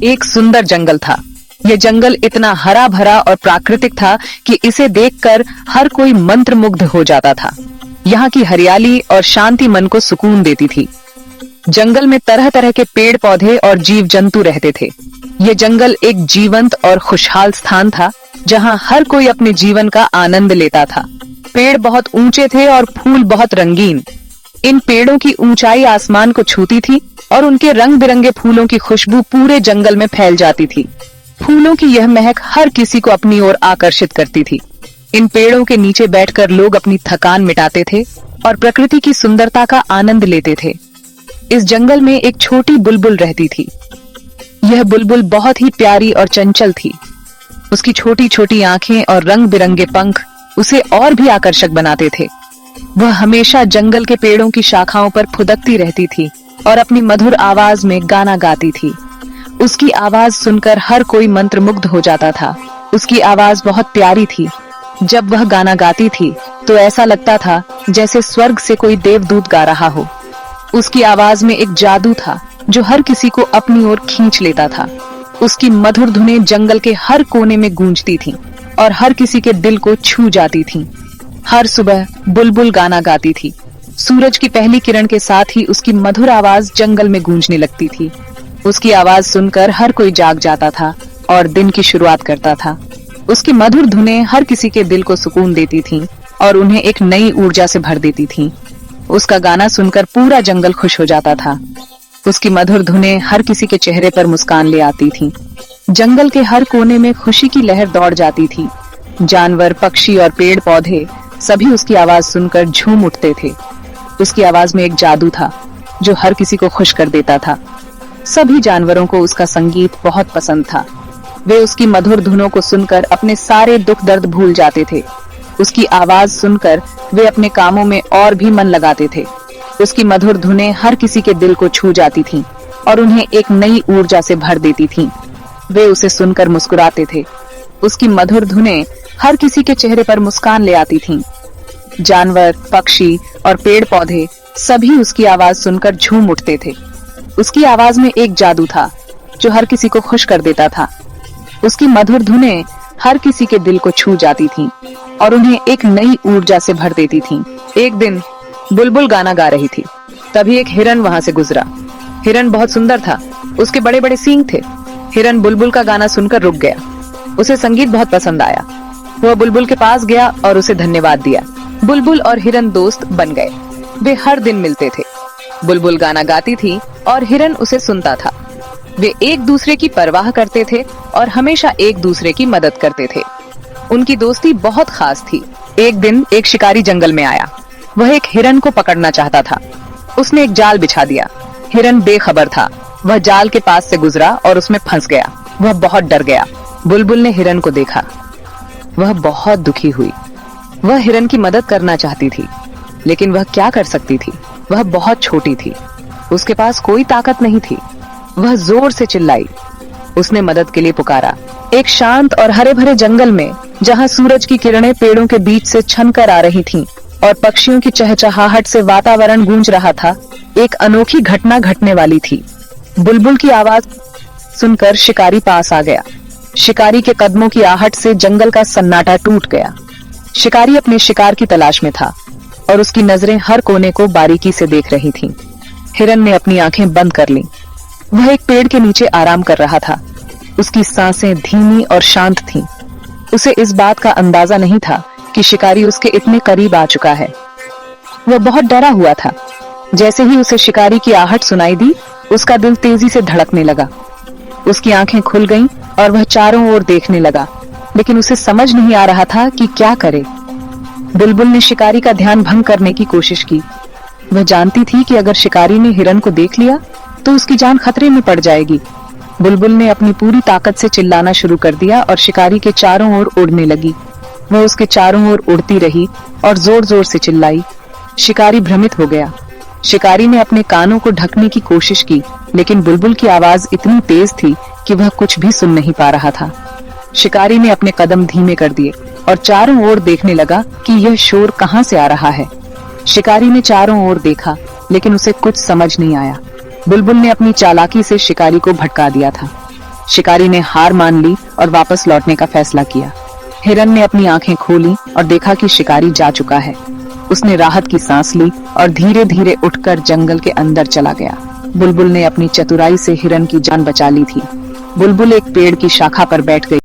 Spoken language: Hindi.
एक सुंदर जंगल था। यह जंगल इतना हरा भरा और प्राकृतिक था कि इसे देखकर हर कोई मंत्रमुग्ध हो जाता था। यहाँ की हरियाली और शांति मन को सुकून देती थी। जंगल में तरह तरह के पेड़ पौधे और जीव जंतु रहते थे। ये जंगल एक जीवंत और खुशहाल स्थान था, जहाँ हर कोई अपने जीवन का आनंद लेता था। पेड़ बहुत ऊंचे थे और फूल बहुत रंगीन। इन पेड़ों की ऊंचाई आसमान को छूती थी और उनके रंग बिरंगे फूलों की खुशबू पूरे जंगल में फैल जाती थी। फूलों की यह महक हर किसी को अपनी ओर आकर्षित करती थी। इन पेड़ों के नीचे बैठकर लोग अपनी थकान मिटाते थे और प्रकृति की सुंदरता का आनंद लेते थे। इस जंगल में एक छोटी बुलबुल रहती थी। यह बुलबुल बहुत ही प्यारी और चंचल थी। उसकी छोटी छोटी आंखें और रंग बिरंगे पंख उसे और भी आकर्षक बनाते थे। वह हमेशा जंगल के पेड़ों की शाखाओं पर फुदकती रहती थी और अपनी मधुर आवाज में गाना गाती थी। उसकी आवाज सुनकर हर कोई मंत्रमुग्ध हो जाता था। उसकी आवाज बहुत प्यारी थी। जब वह गाना गाती थी तो ऐसा लगता था जैसे स्वर्ग से कोई देवदूत गा रहा हो। उसकी आवाज में एक जादू था जो हर किसी को अपनी ओर खींच लेता था। उसकी मधुर धुनें जंगल के हर कोने में गूंजती थीं और हर किसी के दिल को छू जाती थीं। हर सुबह बुलबुल गाना गाती थी। सूरज की पहली किरण के साथ ही उसकी मधुर आवाज जंगल में गूंजने लगती थी। उसकी आवाज सुनकर हर कोई जाग जाता था और दिन की शुरुआत करता था। उसकी मधुर धुनें हर किसी के दिल को सुकून देती थीं और उन्हें एक नई ऊर्जा से भर देती थीं। उसका गाना सुनकर पूरा जंगल खुश हो जाता था। उसकी मधुर धुनें हर किसी के चेहरे पर मुस्कान ले आती थीं। जंगल के हर कोने में खुशी की लहर दौड़ जाती थी। जानवर, पक्षी और पेड़ पौधे सभी उसकी आवाज सुनकर झूम उठते थे। उसकी आवाज में एक जादू था जो हर किसी को खुश कर देता था। सभी जानवरों को उसका संगीत बहुत पसंद था। वे उसकी मधुर धुनों को सुनकर अपने सारे दुख दर्द भूल जाते थे। उसकी आवाज सुनकर वे अपने कामों में और भी मन लगाते थे। उसकी मधुर धुनें हर किसी के दिल को छू जाती थीं और उन्हें एक नई ऊर्जा से भर देती थीं। वे उसे सुनकर मुस्कुराते थे। उसकी मधुर धुनें हर किसी के चेहरे पर मुस्कान ले आती थीं। जानवर, पक्षी और पेड़ पौधे सभी उसकी आवाज सुनकर झूम उठते थे। उसकी आवाज में एक जादू था जो हर किसी को खुश कर देता था। उसकी मधुर धुनें हर किसी के दिल को छू जाती थीं और उन्हें एक नई ऊर्जा से भर देती थीं। एक दिन बुलबुल गाना गा रही थी। तभी एक हिरन वहां से गुजरा। हिरन बहुत सुंदर था। उसके बड़े बड़े सींग थे। हिरन बुलबुल का गाना सुनकर रुक गया। उसे संगीत बहुत पसंद आया। वह बुलबुल के पास गया और उसे धन्यवाद दिया। बुलबुल और हिरन दोस्त बन गए। वे हर दिन मिलते थे। बुलबुल गाना गाती थी और हिरन उसे सुनता था। वे एक दूसरे की परवाह करते थे और हमेशा एक दूसरे की मदद करते थे। उनकी दोस्ती बहुत खास थी। एक दिन एक शिकारी जंगल में आया। वह एक हिरन को पकड़ना चाहता था। उसने एक जाल बिछा दिया। हिरन बेखबर था। वह जाल के पास से गुजरा और उसमें फंस गया। वह बहुत डर गया। बुलबुल ने हिरन को देखा। वह बहुत दुखी हुई। वह हिरन की मदद करना चाहती थी, लेकिन वह क्या कर सकती थी? वह बहुत छोटी थी। उसके पास कोई ताकत नहीं थी। वह जोर से चिल्लाई। उसने मदद के लिए पुकारा। एक शांत और हरे भरे जंगल में, जहाँ सूरज की किरणें पेड़ों के बीच से छनकर आ रही थीं और पक्षियों की चहचहाहट से वातावरण गूंज रहा था, एक अनोखी घटना घटने वाली थी। बुलबुल की आवाज सुनकर शिकारी पास आ गया। शिकारी के कदमों की आहट से जंगल का सन्नाटा टूट गया। शिकारी अपने शिकार की तलाश में था और उसकी नजरें हर कोने को बारीकी से देख रही थीं। हिरन ने अपनी आंखें बंद कर लीं। वह एक पेड़ के नीचे आराम कर रहा था। उसकी सांसें धीमी और शांत थीं। उसे इस बात का अंदाजा नहीं था कि शिकारी उसके इतने करीब आ चुका है। वह बहुत डरा हुआ था। जैसे ही उसे शिकारी की आहट सुनाई दी, उसका दिल तेजी से धड़कने लगा। उसकी आंखें खुल गईं और वह चारों ओर देखने लगा, लेकिन उसे समझ नहीं आ रहा था कि क्या करे। बुलबुल ने शिकारी का ध्यान भंग करने की कोशिश की। वह जानती थी कि अगर शिकारी ने हिरन को देख लिया तो उसकी जान खतरे में पड़ जाएगी। बुलबुल ने अपनी पूरी ताकत से चिल्लाना शुरू कर दिया और शिकारी के चारों ओर उड़ने लगी। वह उसके चारों ओर उड़ती रही और जोर जोर से चिल्लाई। शिकारी भ्रमित हो गया। शिकारी ने अपने कानों को ढकने की कोशिश की, लेकिन बुलबुल की आवाज इतनी तेज थी कि वह कुछ भी सुन नहीं पा रहा था। शिकारी ने अपने कदम धीमे कर दिए और चारों ओर देखने लगा कि यह शोर कहां से आ रहा है। शिकारी ने चारों ओर देखा, लेकिन उसे कुछ समझ नहीं आया। बुलबुल ने अपनी चालाकी से शिकारी को भटका दिया था। शिकारी ने हार मान ली और वापस लौटने का फैसला किया। हिरन ने अपनी आंखें खोली और देखा कि शिकारी जा चुका है। उसने राहत की सांस ली और धीरे धीरे उठकर जंगल के अंदर चला गया। बुलबुल ने अपनी चतुराई से हिरन की जान बचा ली थी। बुलबुल एक पेड़ की शाखा पर बैठ गई